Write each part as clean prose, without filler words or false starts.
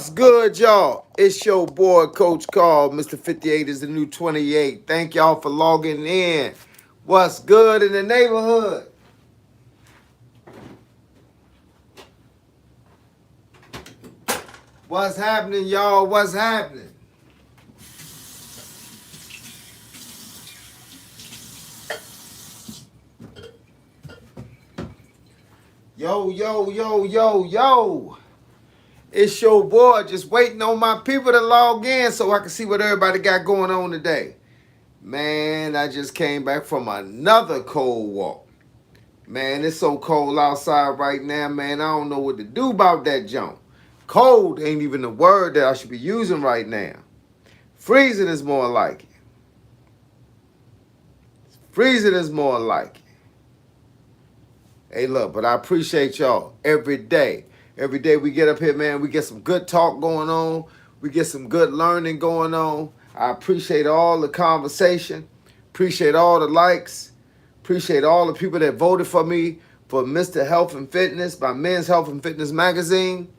What's good, y'all? It's your boy, Coach Carl. Mr. 58 is the new 28. Thank y'all for logging in. What's good in the neighborhood? What's happening, y'all? What's happening? Yo, yo, yo, yo, yo. It's your boy, just waiting on my people to log in so I can see what everybody got going on today. Man, I just came back from another cold walk. Man, it's so cold outside right now, man. I don't know what to do about that jump. Cold ain't even the word that I should be using right now. Freezing is more like it. Freezing is more like it. Hey, look, but I appreciate y'all every day. Every day we get up here, man, we get some good talk going on. We get some good learning going on. I appreciate all the conversation. Appreciate all the likes. Appreciate all the people that voted for me for Mr. Health and Fitness by Men's Health and Fitness Magazine.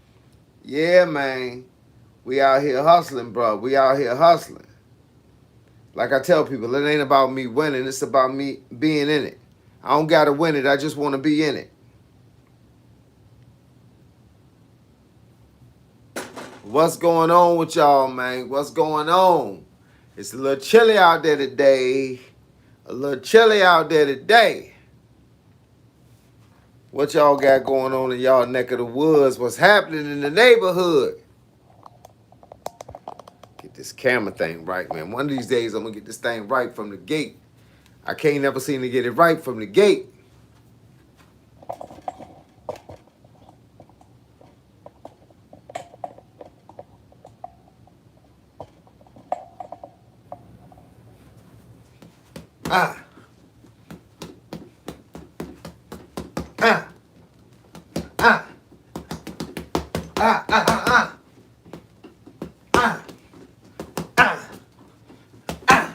Yeah, man. We out here hustling, bro. We out here hustling. Like I tell people, it ain't about me winning. It's about me being in it. I don't got to win it. I just want to be in it. What's going on with y'all, man? What's going on? It's a little chilly out there today. A little chilly out there today. What y'all got going on in y'all neck of the woods? What's happening in the neighborhood? Get this camera thing right, man. One of these days, I'm going to get this thing right from the gate. I can't never seem to get it right from the gate. Ah. Ah. Ah. Ah. Ah. Ah. Ah. Ah. Ah. Ah.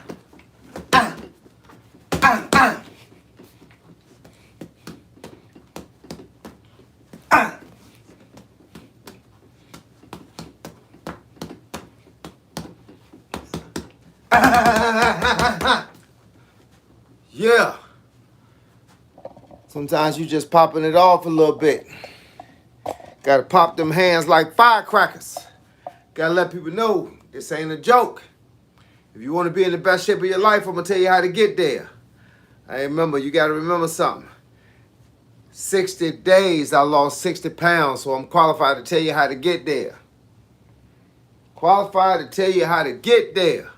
Ah. Ah. Ah. Yeah. Sometimes you just popping it off a little bit. Gotta pop them hands like firecrackers. Gotta let people know this ain't a joke. If you want to be in the best shape of your life, I'm gonna tell you how to get there. I remember, you gotta remember something. 60 days, I lost 60 pounds, so I'm qualified to tell you how to get there. Qualified to tell you how to get there.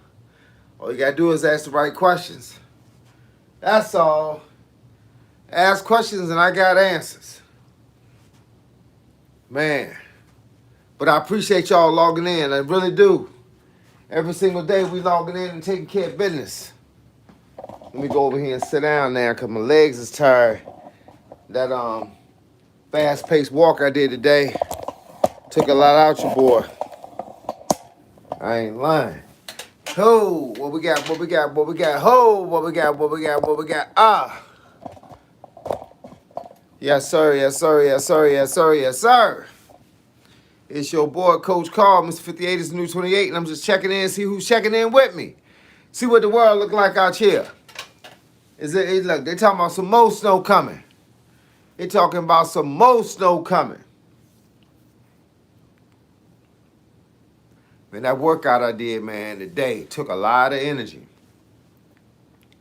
All you gotta do is ask the right questions. That's all. Ask questions and I got answers. Man. But I appreciate y'all logging in. I really do. Every single day we logging in and taking care of business. Let me go over here and sit down now because my legs is tired. That fast-paced walk I did today took a lot out your boy. I ain't lying. Ho, what we got, what we got, what we got, ho, what we got, what we got, what we got, ah. Yes, sir, yes, sir, yes, sir, yes, sir, yes, sir. It's your boy, Coach Carl. Mr. 58 is the new 28, and I'm just checking in, see who's checking in with me. See what the world look like out here. Look, they talking about some more snow coming. They talking about some more snow coming. Man, that workout I did, man, today took a lot of energy.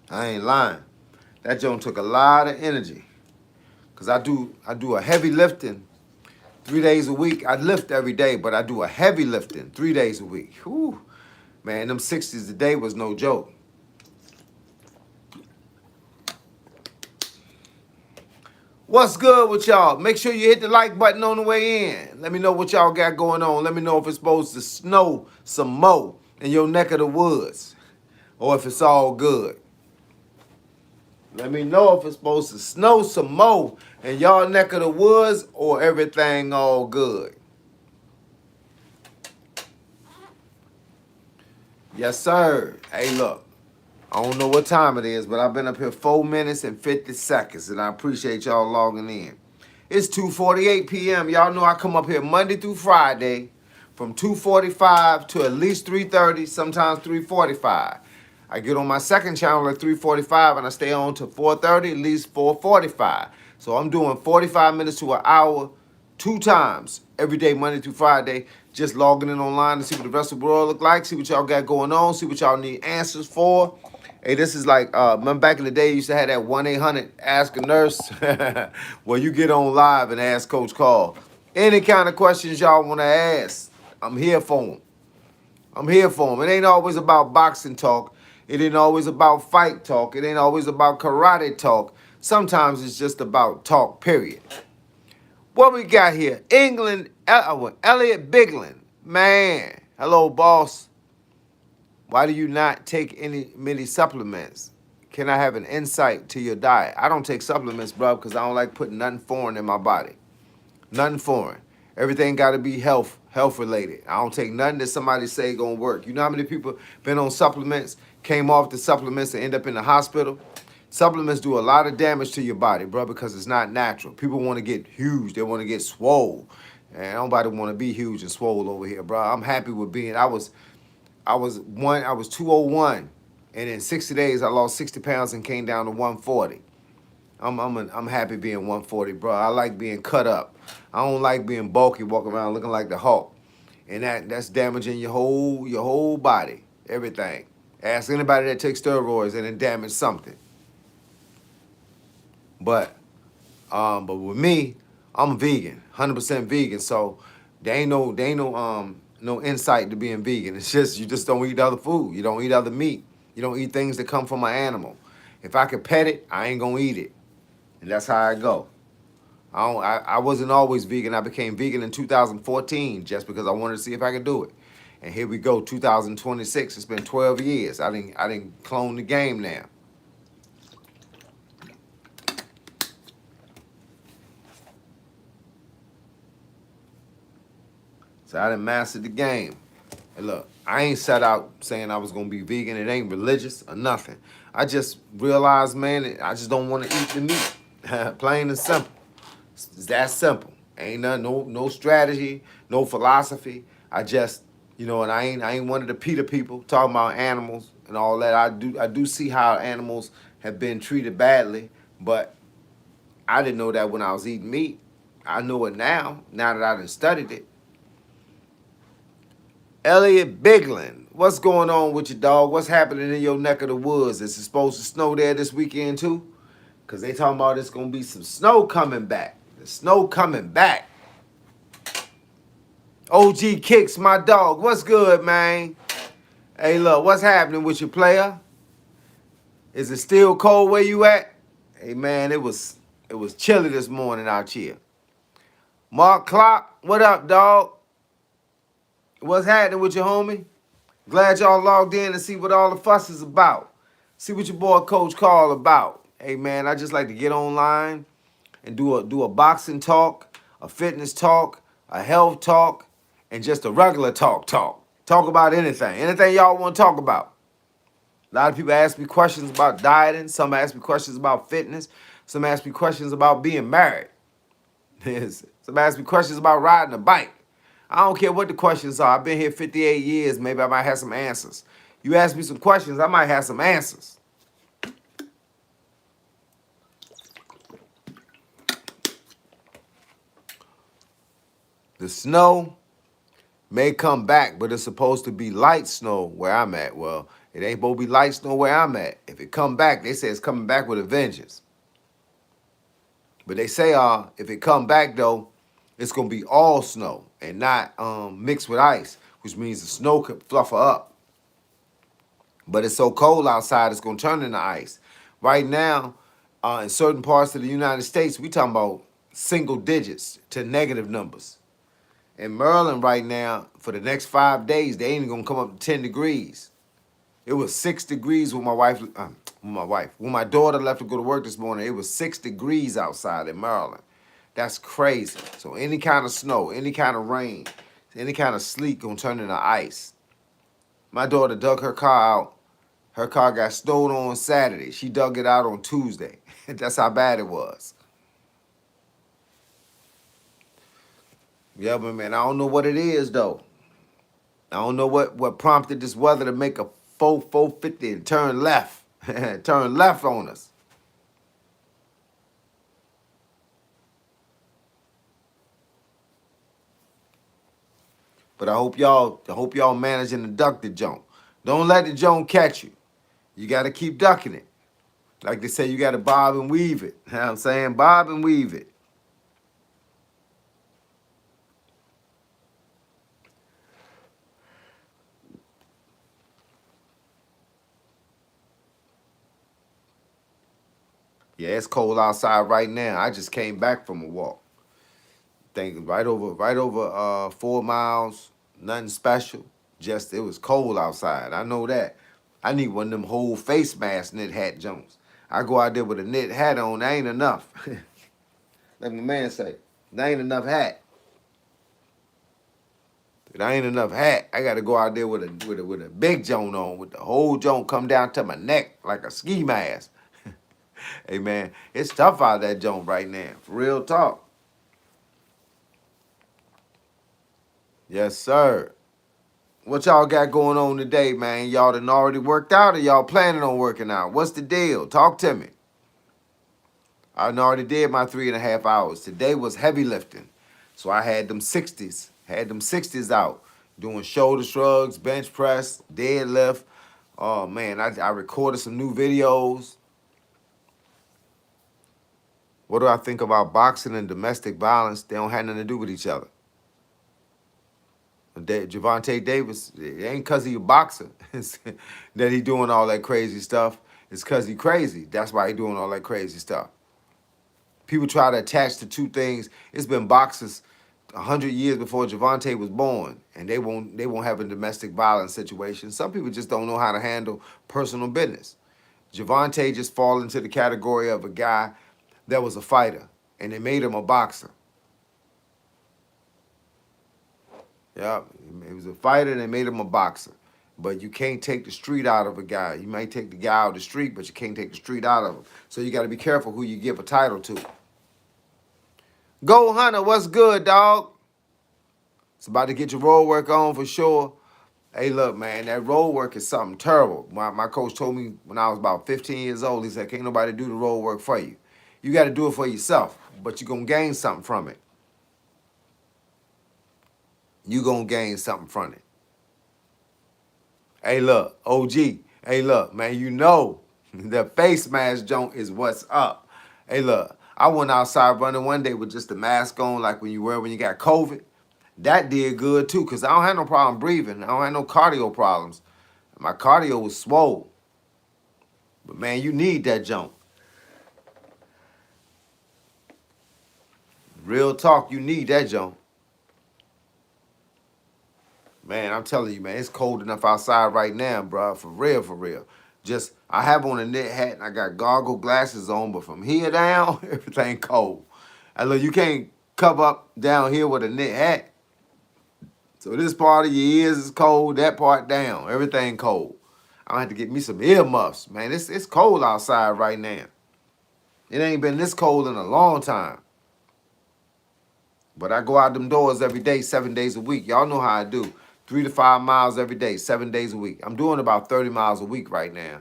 I ain't lying. That joint took a lot of energy. Cause I do a heavy lifting 3 days a week. I lift every day, but I do a heavy lifting 3 days a week. Whew. Man, them 60s a day was no joke. What's good with y'all? Make sure you hit the like button on the way in. Let me know what y'all got going on. Let me know if it's supposed to snow some more in your neck of the woods. Or if it's all good. Let me know if it's supposed to snow some more in y'all neck of the woods or everything all good. Yes, sir. Hey, look. I don't know what time it is, but I've been up here 4 minutes and 50 seconds, and I appreciate y'all logging in. It's 2:48 p.m. Y'all know I come up here Monday through Friday from 2:45 to at least 3:30, sometimes 3:45. I get on my second channel at 3:45 and I stay on to 4:30, at least 4:45. So I'm doing 45 minutes to an hour, 2 times every day, Monday through Friday, just logging in online to see what the rest of the world look like, see what y'all got going on, see what y'all need answers for. Hey, this is like, remember back in the day, you used to have that 1-800 Ask a Nurse? Well, you get on live and ask Coach Carl. Any kind of questions y'all want to ask, I'm here for them. I'm here for them. It ain't always about boxing talk. It ain't always about fight talk. It ain't always about karate talk. Sometimes it's just about talk, period. What we got here? England, Elliot Bigland. Man, hello, boss. Why do you not take many supplements? Can I have an insight to your diet? I don't take supplements, bro, because I don't like putting nothing foreign in my body. Nothing foreign. Everything got to be health related. I don't take nothing that somebody say gonna work. You know how many people been on supplements, came off the supplements and end up in the hospital? Supplements do a lot of damage to your body, bro, because it's not natural. People want to get huge. They want to get swole. And nobody want to be huge and swole over here, bro. I'm happy with being. I was 201, and in 60 days I lost 60 pounds and came down to 140. I'm happy being 140, bro. I like being cut up. I don't like being bulky, walking around looking like the Hulk, and that's damaging your whole body, everything. Ask anybody that takes steroids and it damage something. But with me, I'm vegan, 100% vegan. So there ain't no insight to being vegan. It's just you just don't eat other food. You don't eat other meat. You don't eat things that come from an animal. If I could pet it, I ain't gonna eat it, and that's how I go. I wasn't always vegan. I became vegan in 2014 just because I wanted to see if I could do it. And here we go, 2026. It's been 12 years. I didn't clone the game now. So I done mastered the game. And look, I ain't set out saying I was gonna be vegan. It ain't religious or nothing. I just realized, man, I just don't want to eat the meat. Plain and simple. It's that simple. Ain't nothing, no strategy, no philosophy. I just, and I ain't one of the PETA people talking about animals and all that. I do see how animals have been treated badly, but I didn't know that when I was eating meat. I know it now that I done studied it. Elliot Bigland, what's going on with you, dog? What's happening in your neck of the woods? Is it supposed to snow there this weekend too? Because they talking about it's going to be some snow coming back. The snow coming back. OG Kicks, my dog. What's good, man? Hey, look, what's happening with your player? Is it still cold where you at? Hey, man, it was chilly this morning out here. Mark Clock, what up, dog? What's happening with your homie? Glad y'all logged in to see what all the fuss is about. See what your boy Coach Carl about. Hey, man, I just like to get online and do a boxing talk, a fitness talk, a health talk, and just a regular talk. Talk about anything. Anything y'all want to talk about. A lot of people ask me questions about dieting. Some ask me questions about fitness. Some ask me questions about being married. Some ask me questions about riding a bike. I don't care what the questions are. I've been here 58 years. Maybe I might have some answers. You ask me some questions, I might have some answers. The snow may come back, but it's supposed to be light snow where I'm at. Well, it ain't supposed to be light snow where I'm at. If it come back, they say it's coming back with a vengeance. But they say if it come back, though, it's going to be all snow and not mixed with ice, which means the snow could fluff her up. But it's so cold outside, it's going to turn into ice. Right now, in certain parts of the United States, we talking about single digits to negative numbers. In Maryland right now, for the next 5 days, they ain't going to come up to 10 degrees. It was 6 degrees when when my daughter left to go to work this morning. It was 6 degrees outside in Maryland. That's crazy. So any kind of snow, any kind of rain, any kind of sleet gonna turn into ice. My daughter dug her car out. Her car got snowed on Saturday. She dug it out on Tuesday. That's how bad it was. Yeah, but man, I don't know what it is though. don't know what prompted this weather to make a 450 and turn left. Turn left on us. But I hope y'all managing to duck the joint. Don't let the joint catch you. You got to keep ducking it. Like they say, you got to bob and weave it. You know what I'm saying? Bob and weave it. Yeah, it's cold outside right now. I just came back from a walk. Think right over 4 miles. Nothing special. Just it was cold outside. I know that. I need one of them whole face mask knit hat Jones. I go out there with a knit hat on. That ain't enough. Like my man say, that ain't enough hat. That ain't enough hat. I got to go out there with a big joint on, with the whole joint come down to my neck like a ski mask. Hey man, it's tough out that joint right now. For real talk. Yes, sir. What y'all got going on today, man? Y'all done already worked out or y'all planning on working out? What's the deal? Talk to me. I done already did my 3.5 hours. Today was heavy lifting. So I had them 60s. Had them 60s out. Doing shoulder shrugs, bench press, deadlift. Oh man, I recorded some new videos. What do I think about boxing and domestic violence? They don't have nothing to do with each other. Gervonta Davis, it ain't because he a boxer that he doing all that crazy stuff. It's because he crazy. That's why he doing all that crazy stuff. People try to attach the two things. It's been boxers 100 years before Gervonta was born, and they won't have a domestic violence situation. Some people just don't know how to handle personal business. Gervonta just fall into the category of a guy that was a fighter, and they made him a boxer. Yeah, he was a fighter and they made him a boxer. But you can't take the street out of a guy. You might take the guy out of the street, but you can't take the street out of him. So you got to be careful who you give a title to. Go Hunter, what's good, dog? It's about to get your road work on for sure. Hey, look, man, that road work is something terrible. My coach told me when I was about 15 years old, he said, can't nobody do the road work for you. You got to do it for yourself, but you're going to gain something from it. You're going to gain something from it. Hey, look, OG. Hey, look, man, you know the face mask joint is what's up. Hey, look, I went outside running one day with just the mask on, like when you wear when you got COVID. That did good, too, because I don't have no problem breathing. I don't have no cardio problems. My cardio was swole. But, man, you need that joint. Real talk, you need that joint. Man, I'm telling you, man, it's cold enough outside right now, bro. For real, for real. Just, I have on a knit hat and I got goggle glasses on, but from here down, everything cold. I look, you can't cover up down here with a knit hat. So this part of your ears is cold, that part down, everything cold. I'm gonna have to get me some earmuffs, man. It's cold outside right now. It ain't been this cold in a long time. But I go out them doors every day, 7 days a week. Y'all know how I do. 3 to 5 miles every day, 7 days a week. I'm doing about 30 miles a week right now.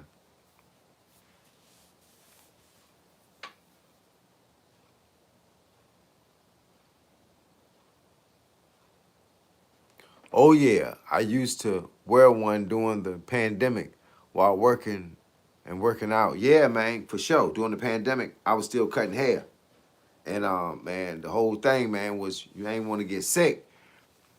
Oh yeah, I used to wear one during the pandemic while working and working out. Yeah, man, for sure. During the pandemic, I was still cutting hair. And man, the whole thing, man, was you ain't want to get sick.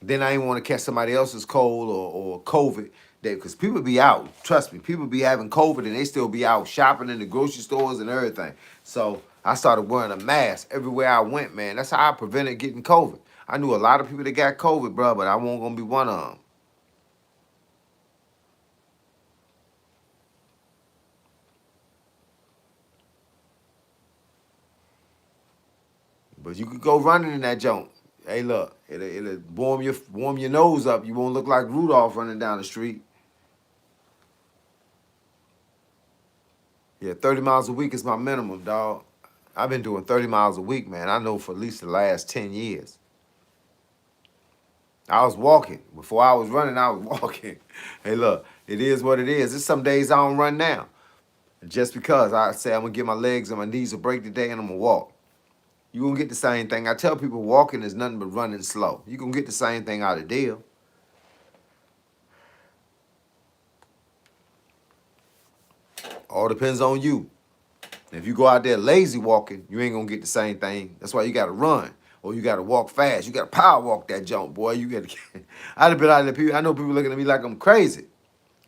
Then I ain't want to catch somebody else's cold or COVID. Because people be out. Trust me, people be having COVID and they still be out shopping in the grocery stores and everything. So I started wearing a mask everywhere I went, man. That's how I prevented getting COVID. I knew a lot of people that got COVID, bro, but I wasn't going to be one of them. But you could go running in that joint. Hey, look, it'll warm your nose up. You won't look like Rudolph running down the street. Yeah, 30 miles a week is my minimum, dog. I've been doing 30 miles a week, man. I know for at least the last 10 years. I was walking. Before I was running, I was walking. Hey, look, it is what it is. There's some days I don't run now. Just because I say I'm gonna get my legs and my knees a break today and I'm gonna walk. You're gonna get the same thing. I tell people walking is nothing but running slow. You're gonna get the same thing out of the deal. All depends on you. If you go out there lazy walking, you ain't gonna get the same thing. That's why you gotta run or you gotta walk fast. You gotta power walk that jump, boy. You gotta. I'd been out there. People, I know people looking at me like I'm crazy,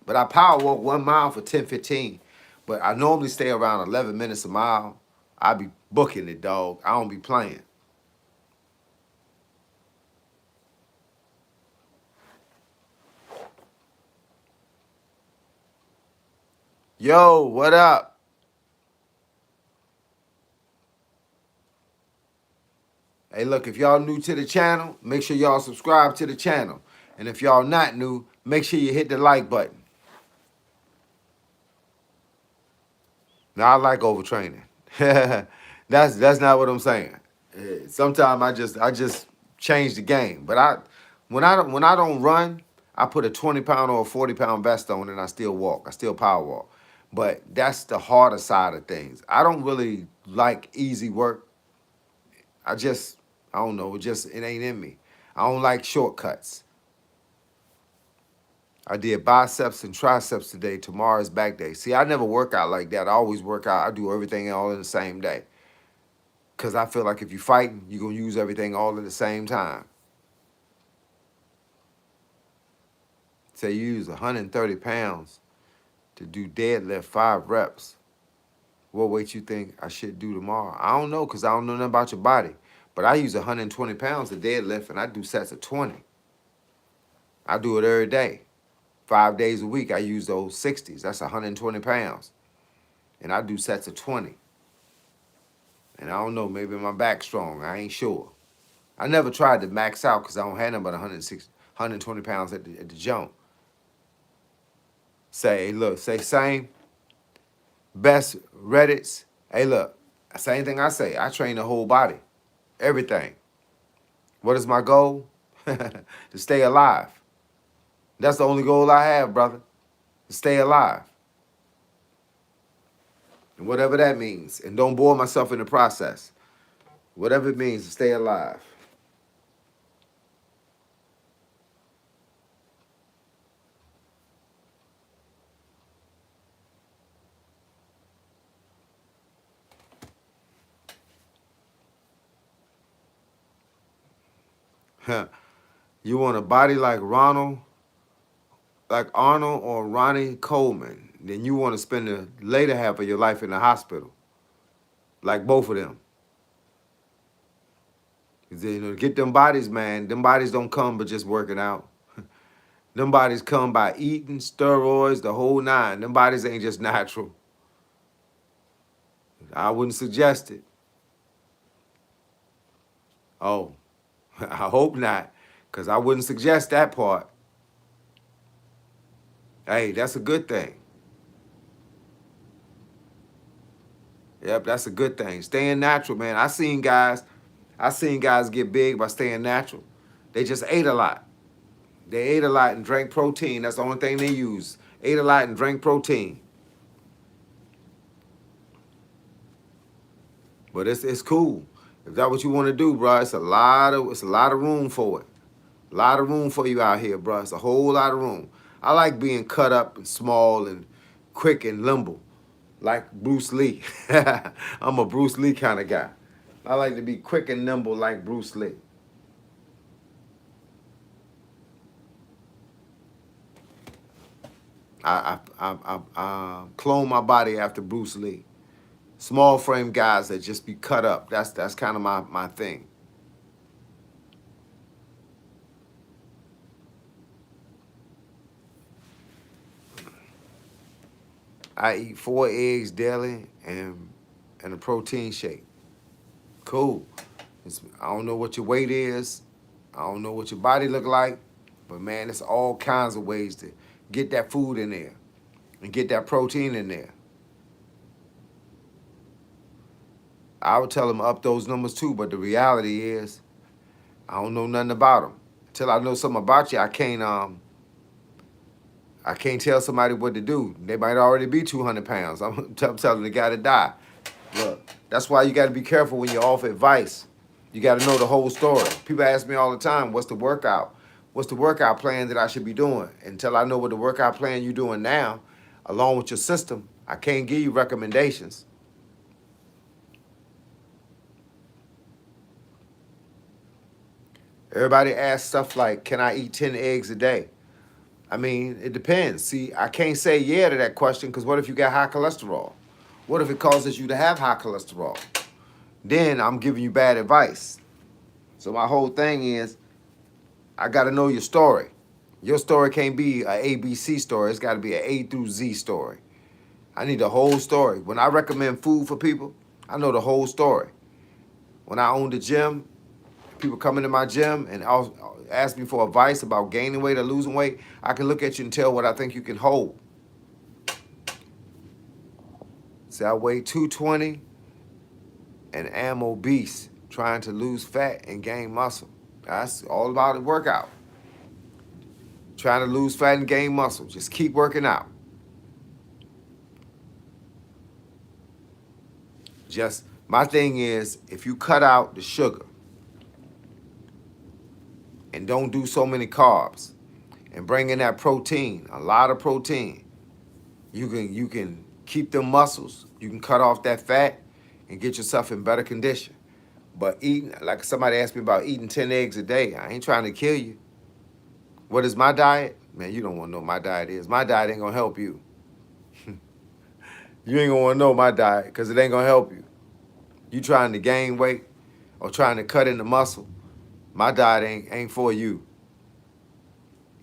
but I power walk 1 mile for 10, 15. But I normally stay around 11 minutes a mile. I be booking it, dog. I don't be playing. Yo, what up? Hey, look, if y'all new to the channel, make sure y'all subscribe to the channel. And if y'all not new, make sure you hit the like button. Now, I like overtraining. That's not what I'm saying. Sometimes I just change the game. But when I don't run, I put a 20-pound or a 40-pound vest on and I still walk. I still power walk. But that's the harder side of things. I don't really like easy work. I don't know, it ain't in me. I don't like shortcuts. I did biceps and triceps today. Tomorrow is back day. See, I never work out like that. I always work out. I do everything all in the same day. Because I feel like if you're fighting, you're going to use everything all at the same time. Say you use 130 pounds to do deadlift 5 reps. What weight you think I should do tomorrow? I don't know because I don't know nothing about your body. But I use 120 pounds to deadlift and I do sets of 20. I do it every day. 5 days a week, I use those 60s. That's 120 pounds. And I do sets of 20. And I don't know, maybe my back's strong. I ain't sure. I never tried to max out because I don't have nothing but 120 pounds at the jump. Say, look, say same, best Reddits. Hey, look, same thing I say. I train the whole body, everything. What is my goal? To stay alive. That's the only goal I have, brother. To stay alive. And whatever that means. And don't bore myself in the process. Whatever it means to stay alive. You want a body like Arnold or Ronnie Coleman, then you want to spend the later half of your life in the hospital. Like both of them. You know, get them bodies, man. Them bodies don't come but just working out. Them bodies come by eating, steroids, the whole nine. Them bodies ain't just natural. I wouldn't suggest it. Oh, I hope not, because I wouldn't suggest that part. Hey, that's a good thing. Yep, that's a good thing. Staying natural, man. I seen guys get big by staying natural. They just ate a lot. They ate a lot and drank protein. That's the only thing they used. Ate a lot and drank protein. But it's cool. If that's what you want to do, bro, it's a lot of room for it. A lot of room for you out here, bro. It's a whole lot of room. I like being cut up and small and quick and limble, like Bruce Lee. I'm a Bruce Lee kind of guy. I like to be quick and nimble like Bruce Lee. I clone my body after Bruce Lee. Small frame guys that just be cut up. That's kind of my thing. I eat 4 eggs daily and a protein shake. Cool. I don't know what your weight is. I don't know what your body look like. But man, it's all kinds of ways to get that food in there and get that protein in there. I would tell them up those numbers too, but the reality is I don't know nothing about them. Till I know something about you, I can't tell somebody what to do. They might already be 200 pounds. I'm telling the guy to die. Look, that's why you got to be careful when you're off advice. You got to know the whole story. People ask me all the time, what's the workout? What's the workout plan that I should be doing? Until I know what the workout plan you're doing now, along with your system, I can't give you recommendations. Everybody asks stuff like, can I eat 10 eggs a day? I mean, it depends. See, I can't say yeah to that question because what if you got high cholesterol? What if it causes you to have high cholesterol? Then I'm giving you bad advice. So my whole thing is, I got to know your story. Your story can't be a ABC story. It's got to be an A through Z story. I need the whole story. When I recommend food for people, I know the whole story. When I owned the gym, people come into my gym and ask me for advice about gaining weight or losing weight, I can look at you and tell what I think you can hold. See, I weigh 220 and am obese, trying to lose fat and gain muscle. That's all about the workout. Trying to lose fat and gain muscle. Just keep working out. Just, my thing is, if you cut out the sugar and don't do so many carbs and bring in that protein, a lot of protein, you can keep them muscles. You can cut off that fat and get yourself in better condition. But eating, like somebody asked me about eating 10 eggs a day, I ain't trying to kill you. What is my diet? Man, you don't want to know what my diet is. My diet ain't going to help you. You ain't going to want to know my diet because it ain't going to help you. You trying to gain weight or trying to cut into muscle, my diet ain't for you.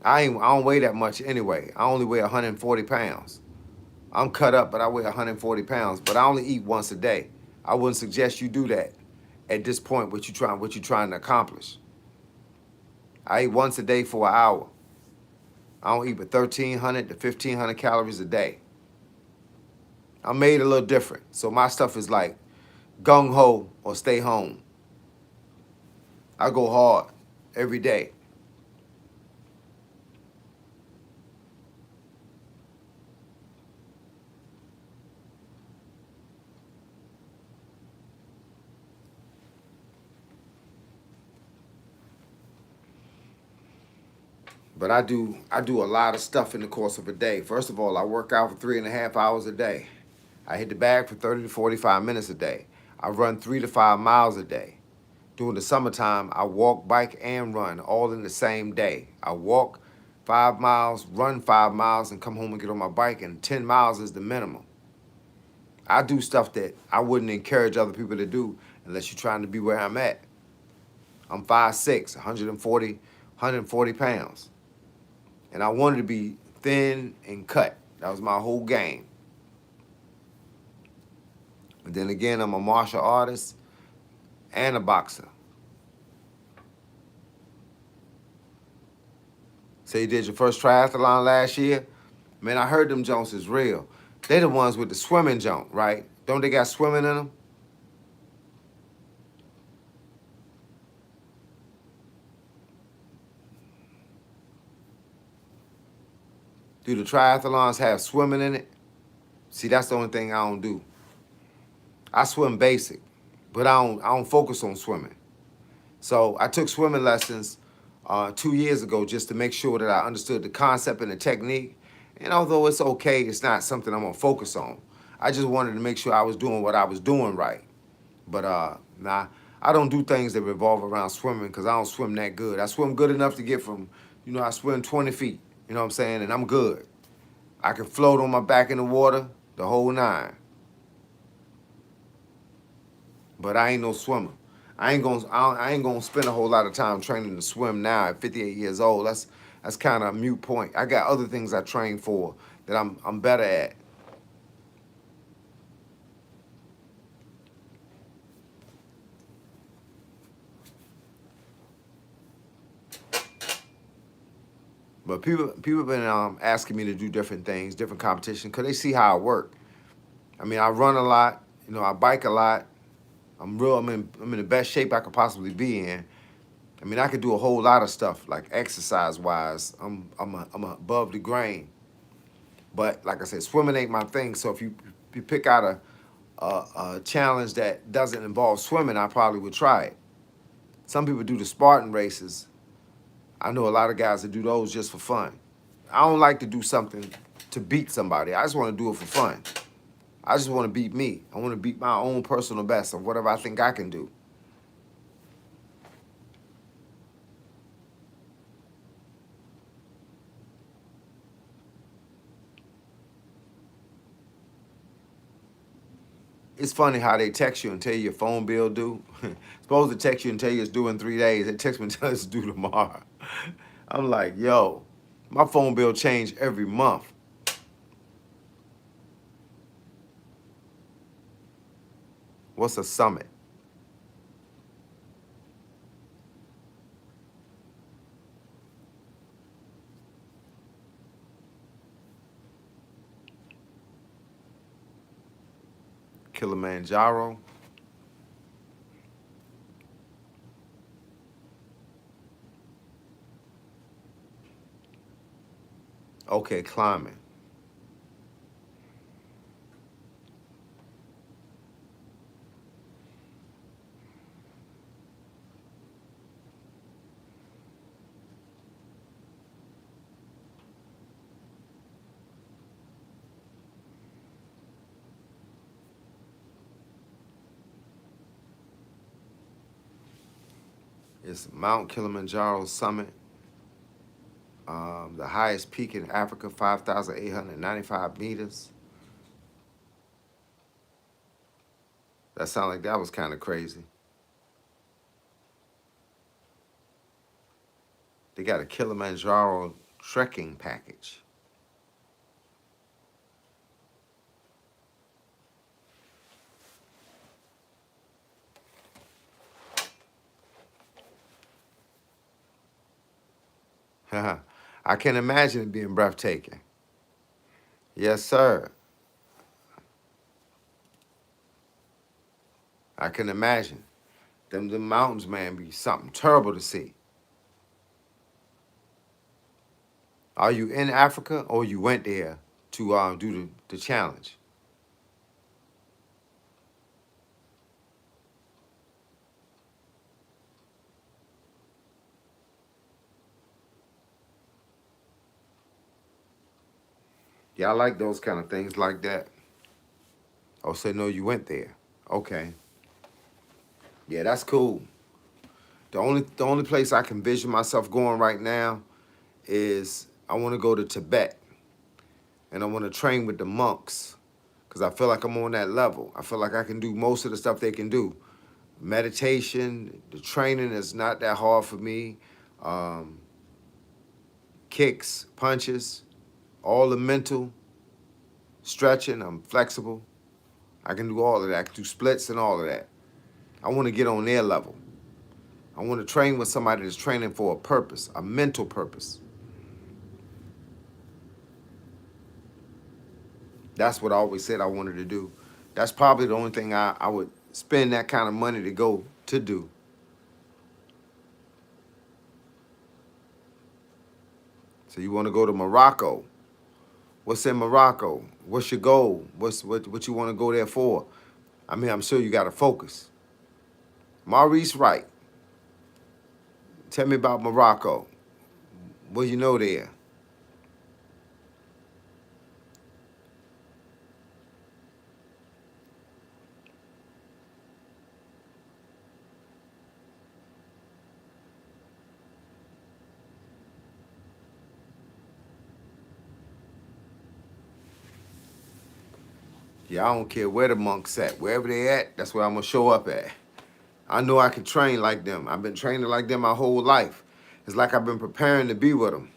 I don't weigh that much anyway. I only weigh 140 pounds. I'm cut up, but I weigh 140 pounds. But I only eat once a day. I wouldn't suggest you do that at this point. What you trying to accomplish? I eat once a day for an hour. I don't eat but 1,300 to 1,500 calories a day. I'm made a little different, so my stuff is like gung ho or stay home. I go hard every day. But I do a lot of stuff in the course of a day. First of all, I work out for 3.5 hours a day. I hit the bag for 30 to 45 minutes a day. I run 3 to 5 miles a day. During the summertime, I walk, bike, and run all in the same day. I walk 5 miles, run 5 miles, and come home and get on my bike, and 10 miles is the minimum. I do stuff that I wouldn't encourage other people to do unless you're trying to be where I'm at. I'm 5'6", 140 pounds. And I wanted to be thin and cut. That was my whole game. But then again, I'm a martial artist and a boxer. Say you did your first triathlon last year? Man, I heard them Jones is real. They the ones with the swimming junk, right? Don't they got swimming in them? Do the triathlons have swimming in it? See, that's the only thing I don't do. I swim basic, but I don't focus on swimming. So I took swimming lessons 2 years ago just to make sure that I understood the concept and the technique. And although it's okay, it's not something I'm gonna focus on. I just wanted to make sure I was doing what I was doing right. But nah, I don't do things that revolve around swimming because I don't swim that good. I swim good enough to get from, I swim 20 feet, you know what I'm saying? And I'm good. I can float on my back in the water, the whole nine. But I ain't no swimmer. I ain't gonna spend a whole lot of time training to swim now at 58 years old. That's kind of a mute point. I got other things I train for that I'm better at. But people been asking me to do different things, different competitions, because they see how I work. I mean, I run a lot. I bike a lot. I'm in the best shape I could possibly be in. I mean, I could do a whole lot of stuff like exercise wise. I'm above the grain, but like I said, swimming ain't my thing. So if you pick out a challenge that doesn't involve swimming, I probably would try it. Some people do the Spartan races. I know a lot of guys that do those just for fun. I don't like to do something to beat somebody. I just want to do it for fun. I just want to beat me. I want to beat my own personal best of whatever I think I can do. It's funny how they text you and tell you your phone bill due. Supposed to text you and tell you it's due in 3 days. They text me and tell us it's due tomorrow. I'm like, yo, my phone bill changed every month. What's a summit? Kilimanjaro? Okay, climbing. It's Mount Kilimanjaro summit. The highest peak in Africa, 5,895 meters. That sounded like that was kind of crazy. They got a Kilimanjaro trekking package. I can imagine it being breathtaking. Yes, sir. I can imagine. The mountains, man, be something terrible to see. Are you in Africa or you went there to do the challenge? Yeah, I like those kind of things like that. Oh, say no, you went there. Okay. Yeah, that's cool. The only place I can vision myself going right now is I want to go to Tibet and I want to train with the monks because I feel like I'm on that level. I feel like I can do most of the stuff they can do. Meditation, the training is not that hard for me. Um, Kicks, punches, all the mental stretching. I'm flexible. I can do all of that. I can do splits and all of that. I want to get on their level. I want to train with somebody that's training for a purpose, a mental purpose. That's what I always said I wanted to do. That's probably the only thing I would spend that kind of money to go to do. So you want to go to Morocco. What's in Morocco? What's your goal? What you want to go there for? I mean, I'm sure you got to focus. Maurice Wright, tell me about Morocco. What you know there? Yeah, I don't care where the monks at. Wherever they at, that's where I'm gonna show up at. I know I can train like them. I've been training like them my whole life. It's like I've been preparing to be with them.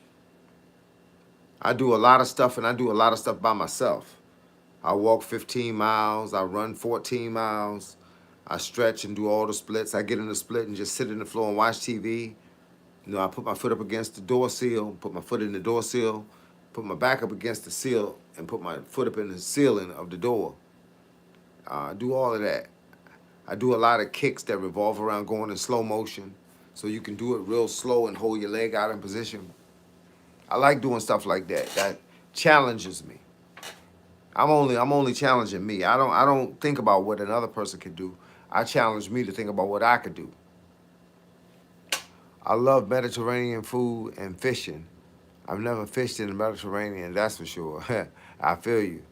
I do a lot of stuff and I do a lot of stuff by myself. I walk 15 miles, I run 14 miles, I stretch and do all the splits. I get in the split and just sit in the floor and watch TV. You know, I put my foot up against the door seal, put my foot in the door seal, put my back up against the seal, and put my foot up in the ceiling of the door. I do all of that. I do a lot of kicks that revolve around going in slow motion. so you can do it real slow and hold your leg out in position. I like doing stuff like that. That challenges me. I'm only challenging me. I don't think about what another person could do. I challenge me to think about what I could do. I love Mediterranean food and fishing. I've never fished in the Mediterranean, that's for sure. I feel you.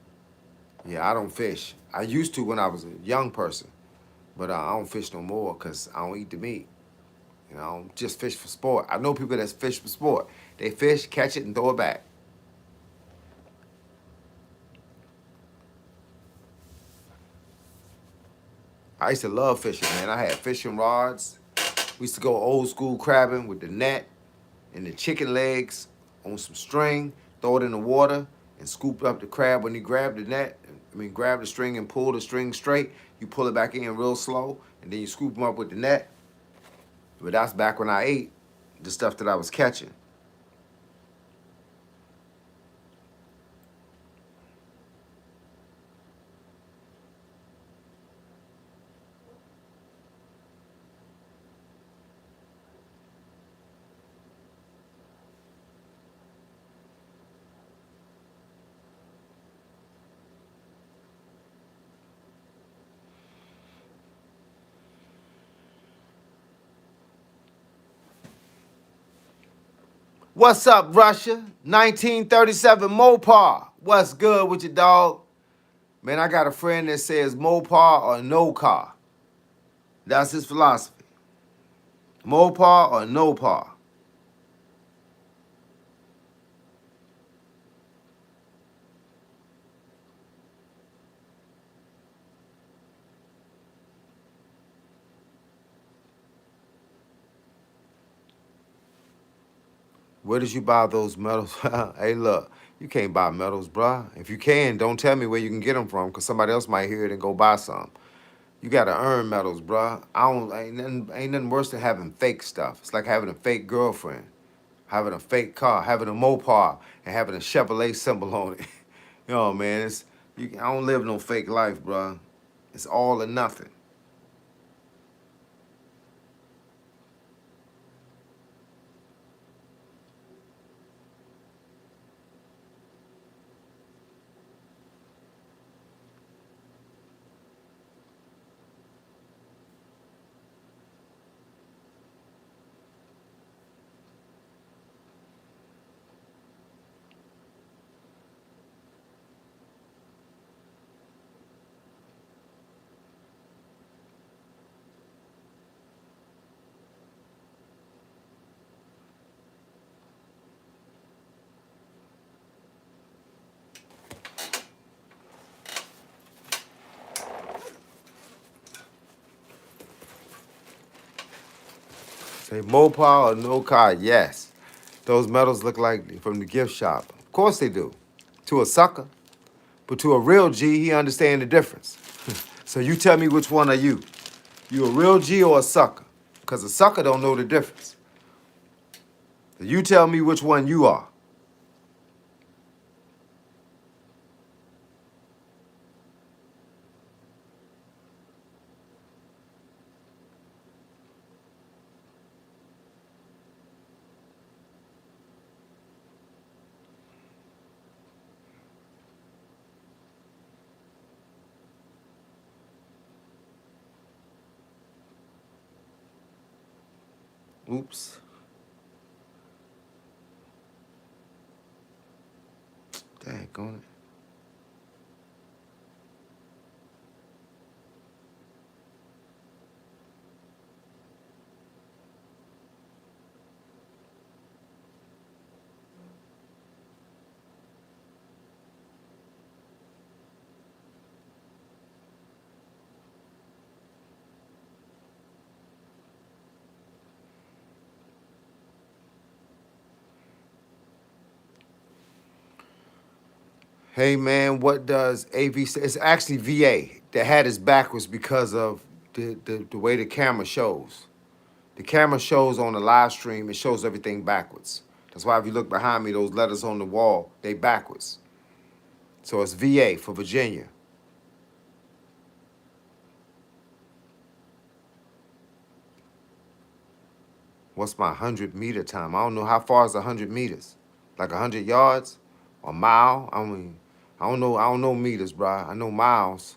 Yeah, I don't fish. I used to when I was a young person, but I don't fish no more because I don't eat the meat. You know, I don't just fish for sport. I know people that fish for sport. They fish, catch it, and throw it back. I used to love fishing, man. I had fishing rods. We used to go old school crabbing with the net and the chicken legs on some string, throw it in the water, and scoop up the crab when you grab the net. Grab the string and pull the string straight. You pull it back in real slow, and then you scoop them up with the net. But that's back when I ate the stuff that I was catching. What's up, Russia? 1937 Mopar. What's good with your dog? Man, I got a friend that says Mopar or no car. That's his philosophy. Mopar or no par. Where did you buy those medals? Hey, look, you can't buy medals, bruh. If you can, don't tell me where you can get them from, cause somebody else might hear it and go buy some. You gotta earn medals, bruh. Ain't nothing worse than having fake stuff. It's like having a fake girlfriend, having a fake car, having a Mopar, and having a Chevrolet symbol on it. You know, man, I don't live no fake life, bruh. It's all or nothing. Say Mopar or no car, yes. Those medals look like from the gift shop. Of course they do. To a sucker. But to a real G, he understand the difference. So you tell me which one are you? You a real G or a sucker? Because a sucker don't know the difference. So you tell me which one you are. Oops. Daggone it. Hey man, what does AV say? It's actually VA. The hat is backwards because of the way the camera shows. The camera shows on the live stream, it shows everything backwards. That's why if you look behind me, those letters on the wall, they backwards. So it's VA for Virginia. What's my 100-meter time? I don't know how far is 100 meters. Like 100 yards? A mile? I mean, I don't know. I don't know meters, bro. I know miles.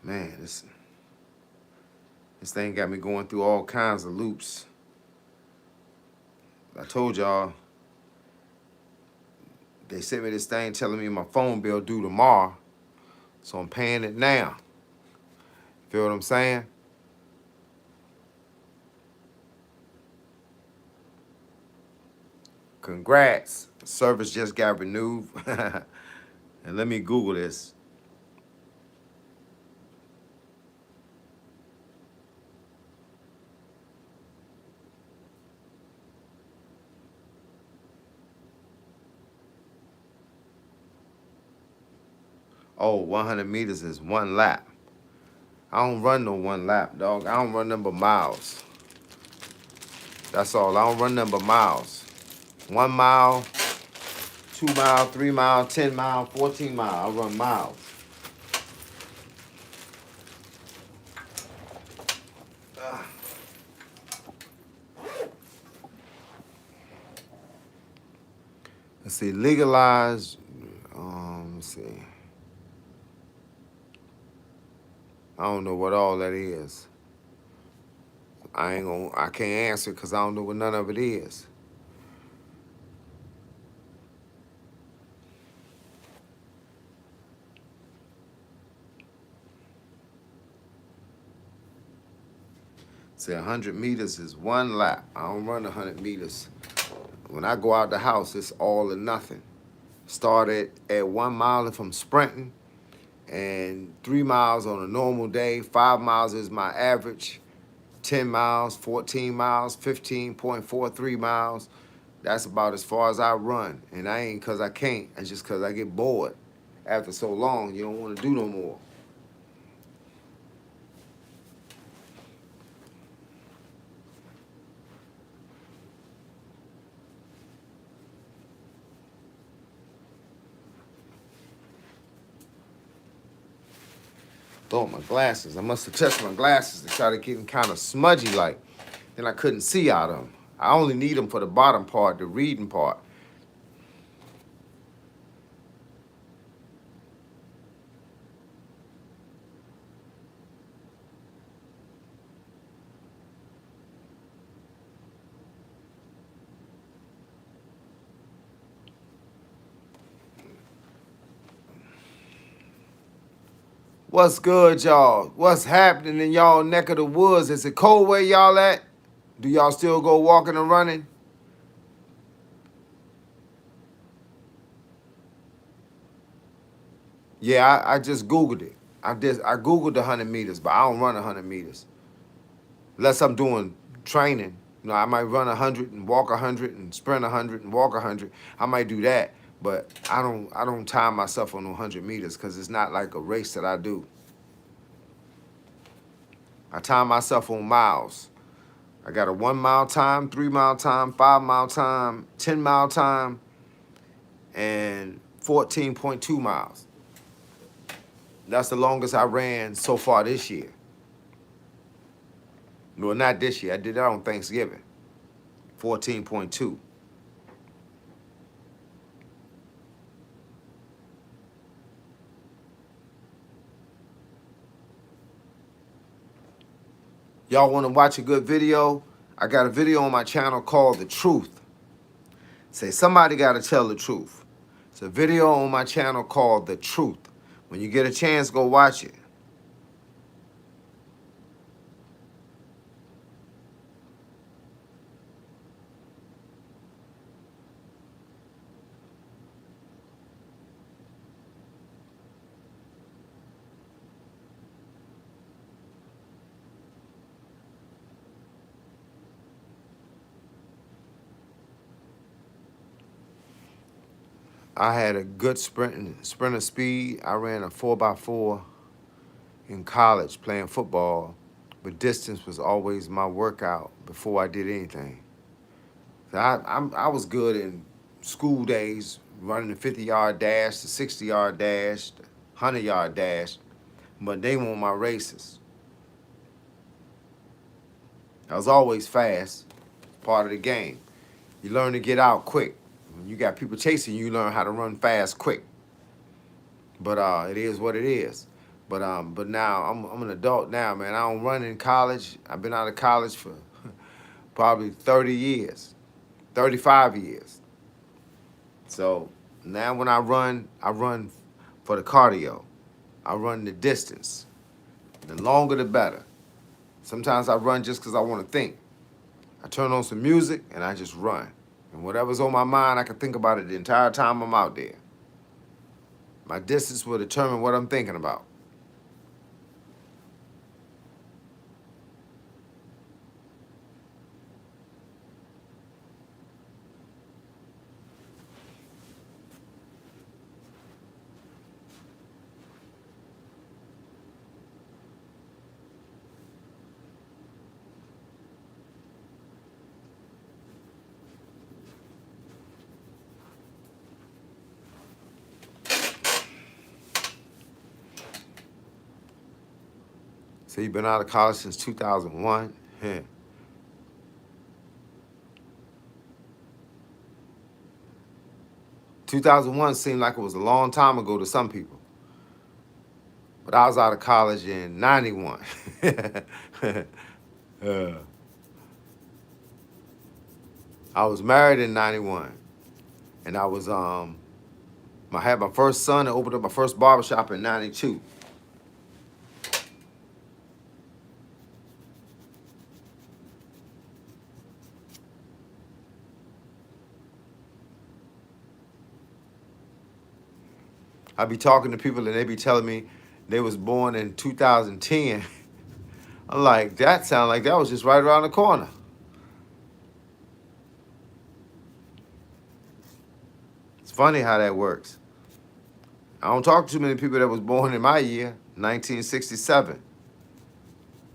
Man, this thing got me going through all kinds of loops. I told y'all, they sent me this thing telling me my phone bill due tomorrow, so I'm paying it now. Feel what I'm saying? Congrats. Service just got renewed. And let me Google this. Oh, 100 meters is one lap. I don't run no one lap, dog. I don't run number miles. That's all. I don't run number miles. 1 mile, 2 mile, 3 mile, 10 mile, 14 mile. I run miles. Let's see, legalized. Let's see. I don't know what all that is. I can't answer because I don't know what none of it is. See, 100 meters is one lap. I don't run 100 meters. When I go out the house, it's all or nothing. Started at 1 mile if I'm sprinting, and 3 miles on a normal day. 5 miles is my average. 10 miles, 14 miles, 15.43 miles. That's about as far as I run. And I ain't because I can't. It's just because I get bored. After so long, you don't want to do no more. Throw my glasses. I must have touched my glasses. They started getting kind of smudgy like. Then I couldn't see out of them. I only need them for the bottom part, the reading part. What's good, y'all? What's happening in y'all neck of the woods? Is it cold where y'all at? Do y'all still go walking and running? Yeah, I just Googled it. I Googled the 100 meters, but I don't run 100 meters. Unless I'm doing training. You know, I might run 100 and walk 100 and sprint 100 and walk 100. I might do that, but I don't time myself on 100 meters because it's not like a race that I do. I time myself on miles. I got a 1 mile time, 3 mile time, 5 mile time, 10 mile time, and 14.2 miles. That's the longest I ran so far this year. Well, not this year. I did that on Thanksgiving. 14.2. Y'all want to watch a good video? I got a video on my channel called The Truth. Say, somebody got to tell the truth. It's a video on my channel called The Truth. When you get a chance, go watch it. I had a good sprinter speed. I ran a 4x4 in college playing football, but distance was always my workout before I did anything. So I was good in school days, running the 50-yard dash, the 60-yard dash, the 100-yard dash, but they weren't my races. I was always fast, part of the game. You learn to get out quick. When you got people chasing you, you learn how to run fast quick. But it is what it is. But now I'm an adult now, man. I don't run in college. I've been out of college for probably 30 years, 35 years. So now when I run for the cardio. I run the distance. The longer the better. Sometimes I run just because I want to think. I turn on some music and I just run. And whatever's on my mind, I can think about it the entire time I'm out there. My distance will determine what I'm thinking about. So you've been out of college since 2001? Yeah. 2001 seemed like it was a long time ago to some people. But I was out of college in 91. uh, I was married in 91. And I had my first son and opened up my first barbershop in 92. I be talking to people and they be telling me they was born in 2010. I'm like, that sound like that was just right around the corner. It's funny how that works. I don't talk to too many people that was born in my year, 1967.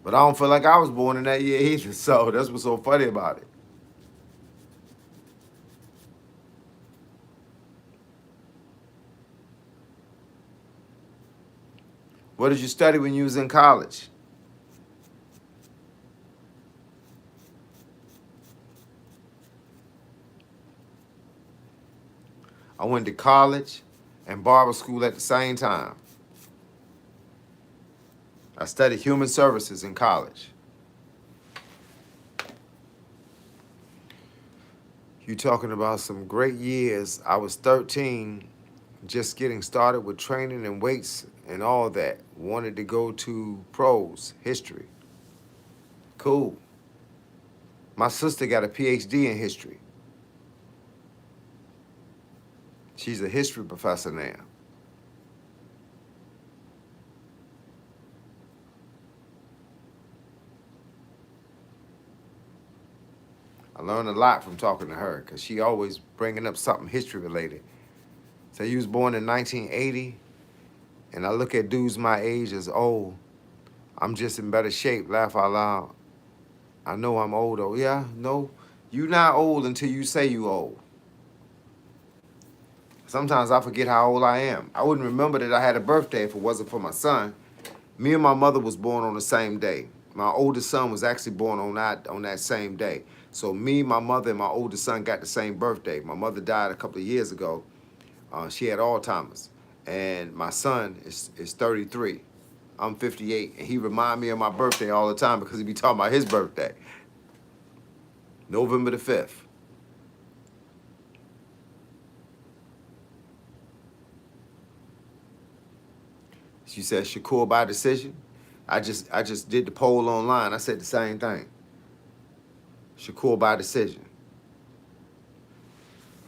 But I don't feel like I was born in that year either. So that's what's so funny about it. What did you study when you was in college? I went to college and barber school at the same time. I studied human services in college. You talking about some great years. I was 13, just getting started with training and weights and all that. Wanted to go to pros, history. Cool. My sister got a PhD in history. She's a history professor now. I learned a lot from talking to her because she always bringing up something history related. So you was born in 1980, and I look at dudes my age as old. I'm just in better shape, laugh out loud. I know I'm old though. Yeah, no, you not old until you say you old. Sometimes I forget how old I am. I wouldn't remember that I had a birthday if it wasn't for my son. Me and my mother was born on the same day. My oldest son was actually born on that same day. So me, my mother, and my oldest son got the same birthday. My mother died a couple of years ago. She had Alzheimer's. And my son is 33. I'm 58. And he remind me of my birthday all the time because he be talking about his birthday. November the 5th. She said, Shakur by decision. I just did the poll online. I said the same thing. Shakur by decision.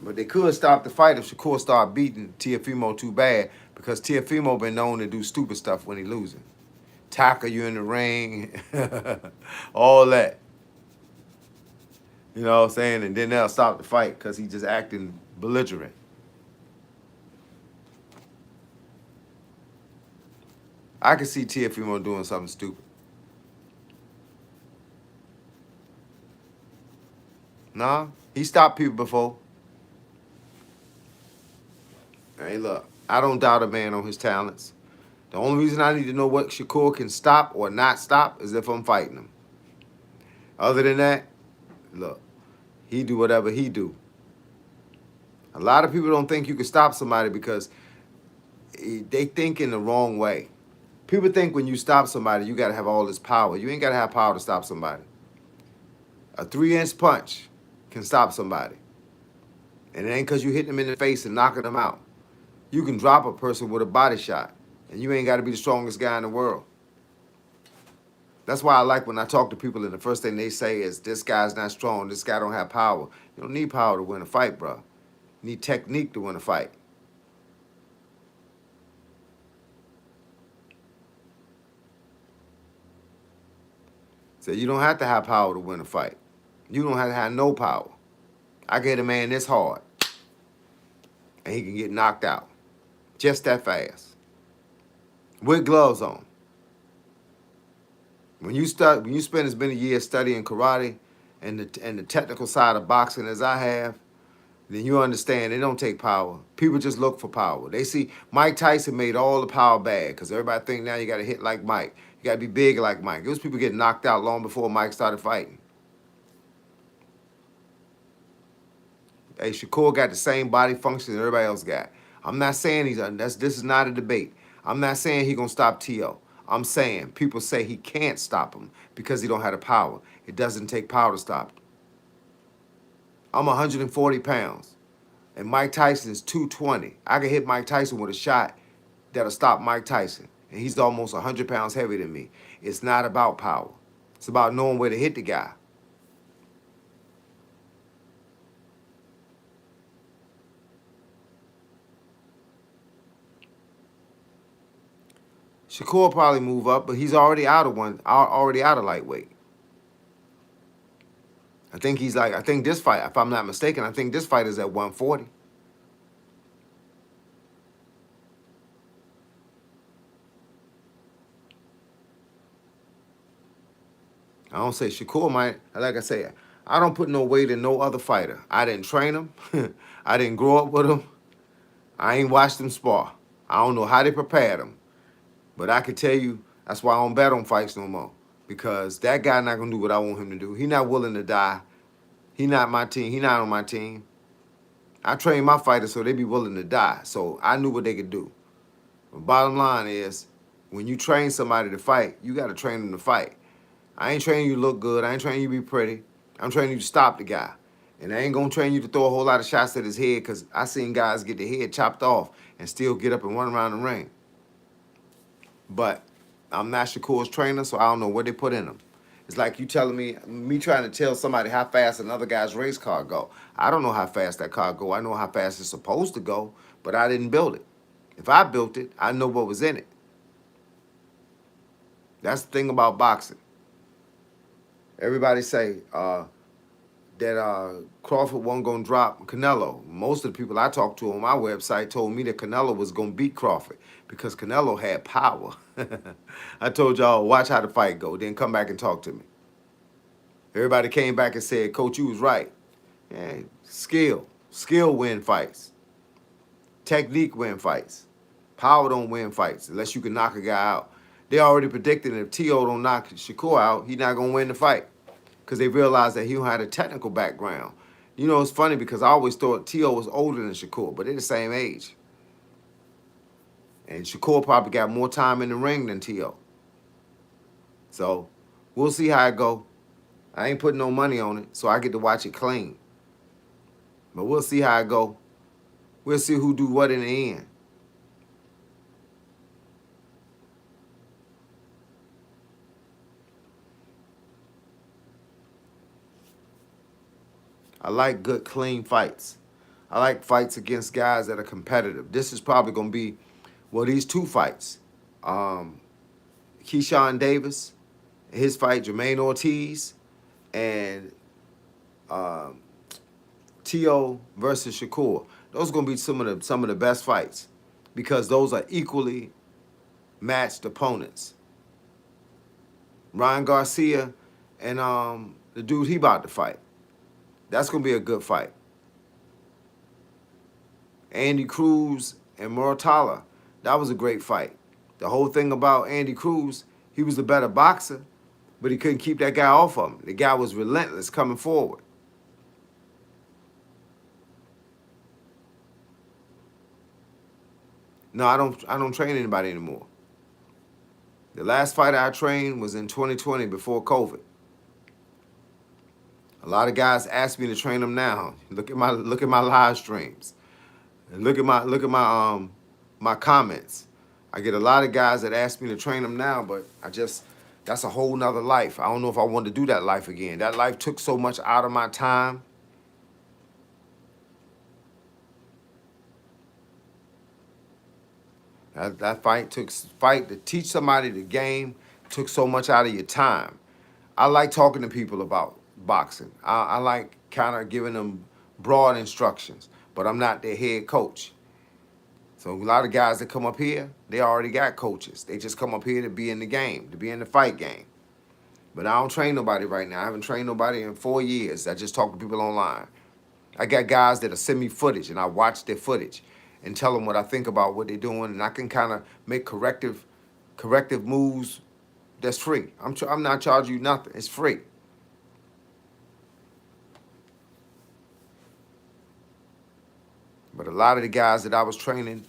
But they could stop the fight if Shakur started beating Teofimo too bad because Teofimo been known to do stupid stuff when he losing. Tackle you in the ring, all that. You know what I'm saying? And then they'll stop the fight because he just acting belligerent. I can see Teofimo doing something stupid. Nah, he stopped people before. Hey, look, I don't doubt a man on his talents. The only reason I need to know what Shakur can stop or not stop is if I'm fighting him. Other than that, look, he do whatever he do. A lot of people don't think you can stop somebody because they think in the wrong way. People think when you stop somebody, you got to have all this power. You ain't got to have power to stop somebody. A 3-inch punch can stop somebody. And it ain't because you hitting them in the face and knocking them out. You can drop a person with a body shot, and you ain't got to be the strongest guy in the world. That's why I like when I talk to people and the first thing they say is, this guy's not strong, this guy don't have power. You don't need power to win a fight, bro. You need technique to win a fight. So you don't have to have power to win a fight. You don't have to have no power. I get a man this hard, and he can get knocked out just that fast with gloves on. When you spend as many years studying karate and the technical side of boxing as I have, then you understand it don't take power. People just look for power. They see Mike Tyson made all the power bad because everybody think now you got to hit like Mike. You got to be big like Mike. Those people get knocked out long before Mike started fighting. Hey, Shakur got the same body function that everybody else got. I'm not saying this is not a debate. I'm not saying he gonna stop T.O. I'm saying people say he can't stop him because he don't have the power. It doesn't take power to stop him. I'm 140 pounds, and Mike Tyson is 220. I can hit Mike Tyson with a shot that'll stop Mike Tyson, and he's almost 100 pounds heavier than me. It's not about power. It's about knowing where to hit the guy. Shakur probably move up, but he's already out of lightweight. I think this fight, if I'm not mistaken, I think this fight is at 140. I don't say Shakur might, like I say, I don't put no weight in no other fighter. I didn't train him. I didn't grow up with him. I ain't watched them spar. I don't know how they prepared him. But I can tell you, that's why I don't bet on fights no more. Because that guy not going to do what I want him to do. He not willing to die. He not my team. He not on my team. I train my fighters so they be willing to die. So I knew what they could do. But bottom line is, when you train somebody to fight, you got to train them to fight. I ain't training you to look good. I ain't training you to be pretty. I'm training you to stop the guy. And I ain't going to train you to throw a whole lot of shots at his head because I seen guys get their head chopped off and still get up and run around the ring. But I'm not Shakur's trainer, so I don't know what they put in him. It's like you telling me trying to tell somebody how fast another guy's race car go. I don't know how fast that car go. I know how fast it's supposed to go, but I didn't build it. If I built it, I know what was in it. That's the thing about boxing. Everybody say that Crawford wasn't going to drop Canelo. Most of the people I talked to on my website told me that Canelo was going to beat Crawford because Canelo had power. I told y'all, watch how the fight go, then come back and talk to me. Everybody came back and said, Coach, you was right. Yeah, skill win fights. Technique win fights. Power don't win fights unless you can knock a guy out. They already predicted if T.O. don't knock Shakur out, he's not going to win the fight because they realized that he don't have a technical background. You know, it's funny because I always thought T.O. was older than Shakur, but they're the same age. And Shakur probably got more time in the ring than T.O. So we'll see how it go. I ain't putting no money on it, so I get to watch it clean. But we'll see how it go. We'll see who do what in the end. I like good, clean fights. I like fights against guys that are competitive. This is probably going to be, well, these two fights. Keyshawn Davis, his fight, Jermaine Ortiz, and T.O. versus Shakur. Those are going to be some of the best fights because those are equally matched opponents. Ryan Garcia and the dude he about to fight. That's gonna be a good fight. Andy Cruz and Muratalla. That was a great fight. The whole thing about Andy Cruz, he was the better boxer, but he couldn't keep that guy off of him. The guy was relentless coming forward. No, I don't train anybody anymore. The last fight I trained was in 2020 before COVID. A lot of guys ask me to train them now. Look at my live streams. And look at my comments. I get a lot of guys that ask me to train them now, but that's a whole nother life. I don't know if I want to do that life again. That life took so much out of my time. That fight to teach somebody the game took so much out of your time. I like talking to people about boxing. I like kind of giving them broad instructions, but I'm not their head coach. So a lot of guys that come up here, they already got coaches. They just come up here to be in the game, to be in the fight game. But I don't train nobody right now. I haven't trained nobody in 4 years. I just talk to people online. I got guys that'll send me footage, and I watch their footage and tell them what I think about what they're doing, and I can kind of make corrective moves. That's free. I'm not charging you nothing. It's free. But a lot of the guys that I was training,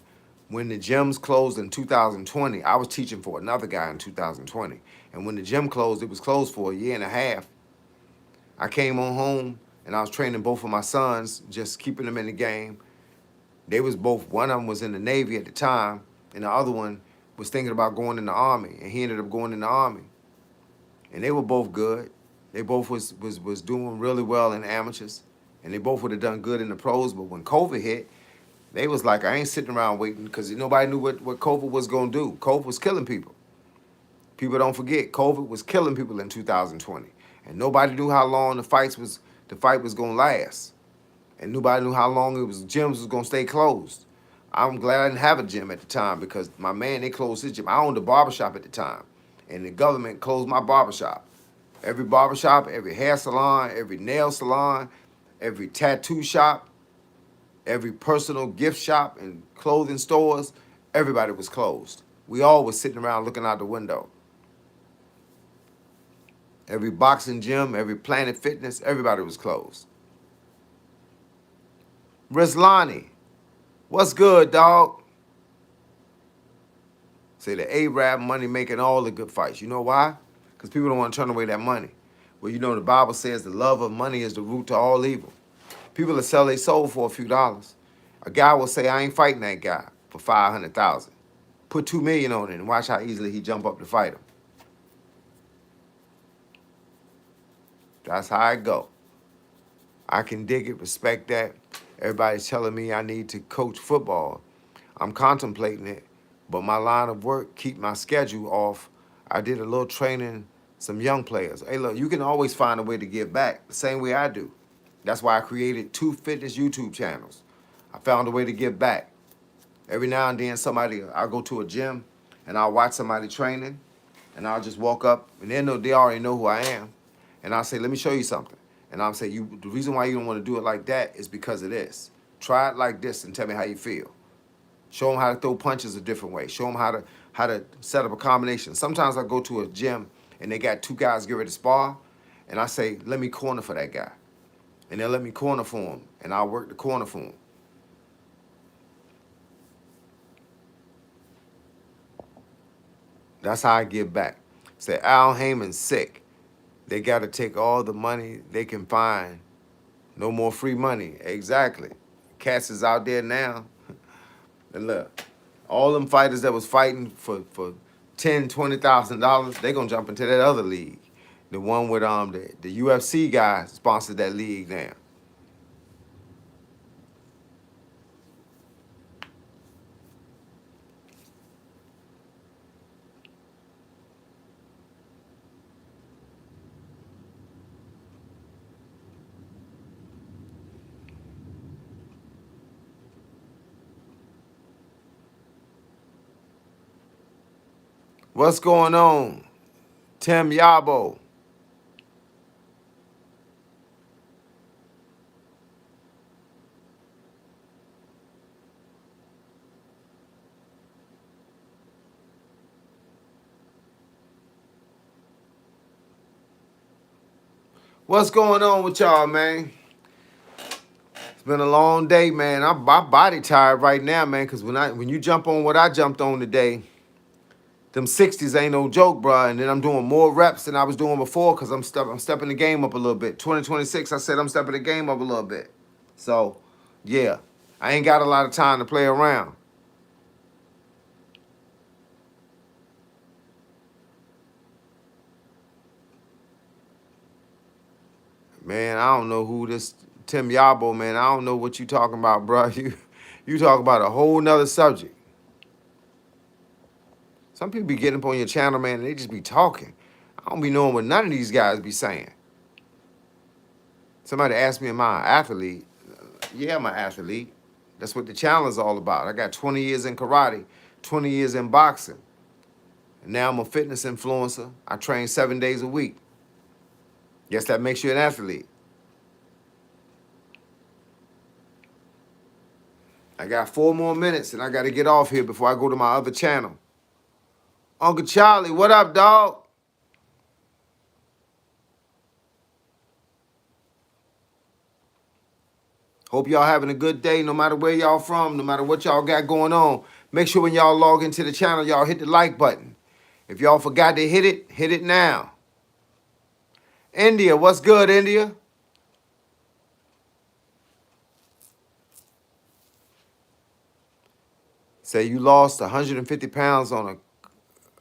when the gyms closed in 2020, I was teaching for another guy in 2020. And when the gym closed, it was closed for a year and a half. I came on home and I was training both of my sons, just keeping them in the game. They was both, one of them was in the Navy at the time, and the other one was thinking about going in the Army, and he ended up going in the Army. And they were both good. They both was doing really well in amateurs, and they both would have done good in the pros. But when COVID hit, they was like, I ain't sitting around waiting, because nobody knew what COVID was going to do. COVID was killing people. People don't forget, COVID was killing people in 2020. And nobody knew how long the fight was going to last. And nobody knew how long gyms was going to stay closed. I'm glad I didn't have a gym at the time, because my man, they closed his gym. I owned a barbershop at the time, and the government closed my barbershop. Every barbershop, every hair salon, every nail salon, every tattoo shop, every personal gift shop and clothing stores, everybody was closed. We all was sitting around looking out the window. Every boxing gym, every Planet Fitness, everybody was closed. Rislani, what's good, dog? Say the Arab money making all the good fights. You know why? Because people don't want to turn away that money. Well, you know the Bible says the love of money is the root to all evil. People will sell their soul for a few dollars. A guy will say, I ain't fighting that guy for $500,000. Put $2 million on it and watch how easily he jump up to fight him. That's how I go. I can dig it, respect that. Everybody's telling me I need to coach football. I'm contemplating it, but my line of work keep my schedule off. I did a little training, some young players. Hey, look, you can always find a way to give back, the same way I do. That's why I created 2 fitness YouTube channels. I found a way to give back. Every now and then I'll go to a gym and I'll watch somebody training, and I'll just walk up, and they already know who I am. And I'll say, let me show you something. And I'll say, the reason why you don't want to do it like that is because of this. Try it like this and tell me how you feel. Show them how to throw punches a different way. Show them how to set up a combination. Sometimes I go to a gym and they got 2 guys get ready to spar, and I say, let me corner for that guy. And they'll let me corner for him, and I'll work the corner for him. That's how I give back. Say, Al Heyman's sick. They got to take all the money they can find. No more free money. Exactly. Cats is out there now. And look, all them fighters that was fighting for $10,000, $20,000, they gonna jump into that other league. The one with the UFC guy sponsored that league now. What's going on? Tim Yabo. What's going on with y'all, man? It's been a long day, man. My body tired right now, man, because when you jump on what I jumped on today, them 60s ain't no joke, bro. And then I'm doing more reps than I was doing before because I'm stepping the game up a little bit. 2026, I said I'm stepping the game up a little bit. So, yeah, I ain't got a lot of time to play around. Man, I don't know who this Tim Yabo, man. I don't know what you talking about, bro. You talk about a whole nother subject. Some people be getting up on your channel, man, and they just be talking. I don't be knowing what none of these guys be saying. Somebody asked me, am I an athlete? Yeah, I'm an athlete. That's what the channel is all about. I got 20 years in karate, 20 years in boxing. And now I'm a fitness influencer. I train 7 days a week. Guess that makes you an athlete. I got 4 more minutes and I got to get off here before I go to my other channel. Uncle Charlie, what up, dog? Hope y'all having a good day, no matter where y'all from, no matter what y'all got going on. Make sure when y'all log into the channel, y'all hit the like button. If y'all forgot to hit it now. India, what's good, India? Say you lost 150 pounds on a,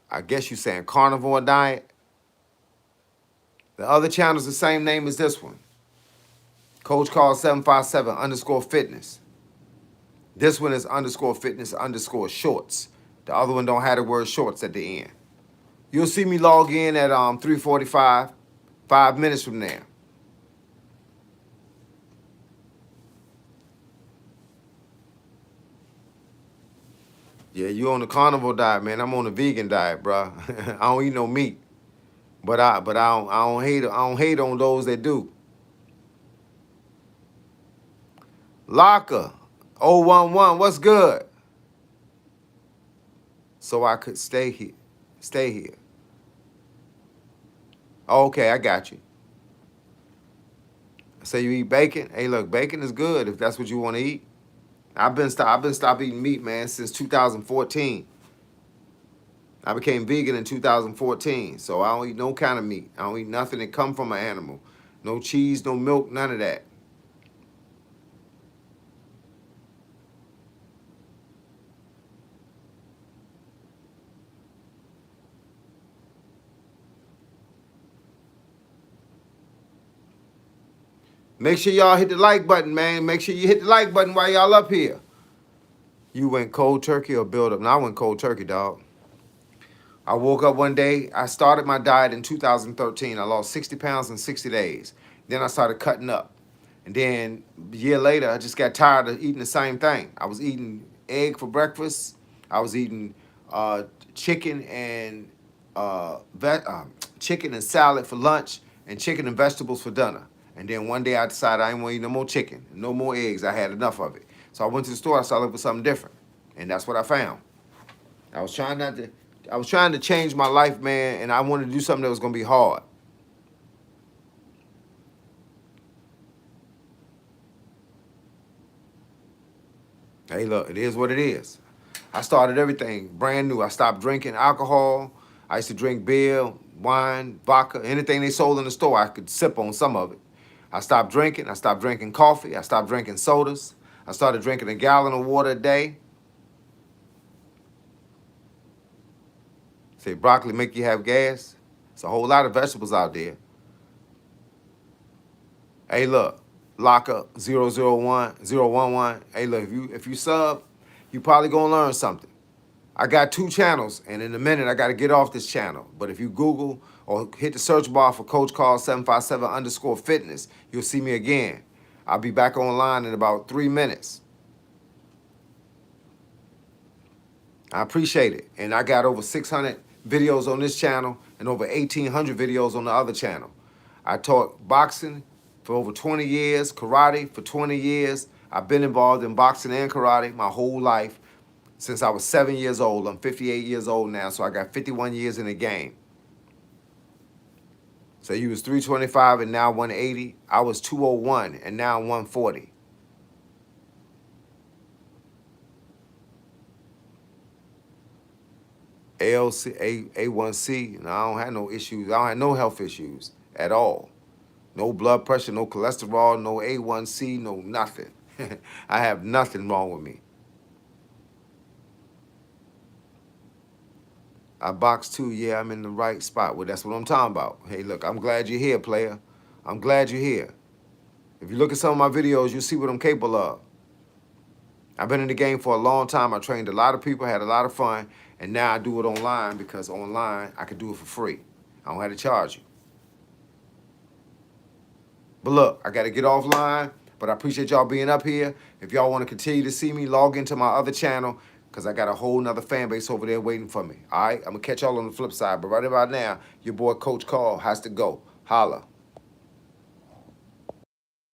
I guess you saying carnivore diet. The other channel's the same name as this one. Coach Carl 757 underscore fitness. This one is underscore fitness underscore shorts. The other one don't have the word shorts at the end. You'll see me log in at 3:45, 5 minutes from there. Yeah, you on the carnivore diet, man. I'm on the vegan diet, bro. I don't eat no meat. But I don't hate on those that do. Locker 011, what's good? So I could stay here. Stay here. Okay, I got you. Say you eat bacon. Hey, look, bacon is good if that's what you want to eat. I've been stopped eating meat, man, since 2014. I became vegan in 2014, so I don't eat no kind of meat. I don't eat nothing that come from an animal. No cheese, no milk, none of that. Make sure y'all hit the like button, man. Make sure you hit the like button while y'all up here. You went cold turkey or build up? No, I went cold turkey, dog. I woke up one day. I started my diet in 2013. I lost 60 pounds in 60 days. Then I started cutting up. And then a year later, I just got tired of eating the same thing. I was eating egg for breakfast. I was eating chicken and chicken and salad for lunch, and chicken and vegetables for dinner. And then one day I decided I didn't want to eat no more chicken, no more eggs. I had enough of it. So I went to the store. I started looking for something different, and that's what I found. I was trying not to. I was trying to change my life, man, and I wanted to do something that was gonna be hard. Hey, look, it is what it is. I started everything brand new. I stopped drinking alcohol. I used to drink beer, wine, vodka, anything they sold in the store. I could sip on some of it. I stopped drinking. I stopped drinking coffee. I stopped drinking sodas. I started drinking a gallon of water a day. Say broccoli make you have gas. It's a whole lot of vegetables out there. Hey, look, Locker 001 011. Hey, look, if you sub, you probably gonna learn something. I got 2 channels, and in a minute I gotta get off this channel. But if you Google or hit the search bar for Coach Carl 757 underscore fitness, you'll see me again. I'll be back online in about 3 minutes. I appreciate it. And I got over 600 videos on this channel and over 1,800 videos on the other channel. I taught boxing for over 20 years, karate for 20 years. I've been involved in boxing and karate my whole life since I was 7 years old. I'm 58 years old now, so I got 51 years in the game. So you was 325 and now 180. I was 201 and now 140. A1C, and I don't have no issues. I don't have no health issues at all. No blood pressure, no cholesterol, no A1C, no nothing. I have nothing wrong with me. I box too, yeah, I'm in the right spot. Well, that's what I'm talking about. Hey, look, I'm glad you're here, player. I'm glad you're here. If you look at some of my videos, you'll see what I'm capable of. I've been in the game for a long time. I trained a lot of people, had a lot of fun, and now I do it online because online I can do it for free. I don't have to charge you. But look, I got to get offline, but I appreciate y'all being up here. If y'all want to continue to see me, log into my other channel because I got a whole nother fan base over there waiting for me. All right? I'm going to catch y'all on the flip side. But right about now, your boy Coach Carl has to go. Holla.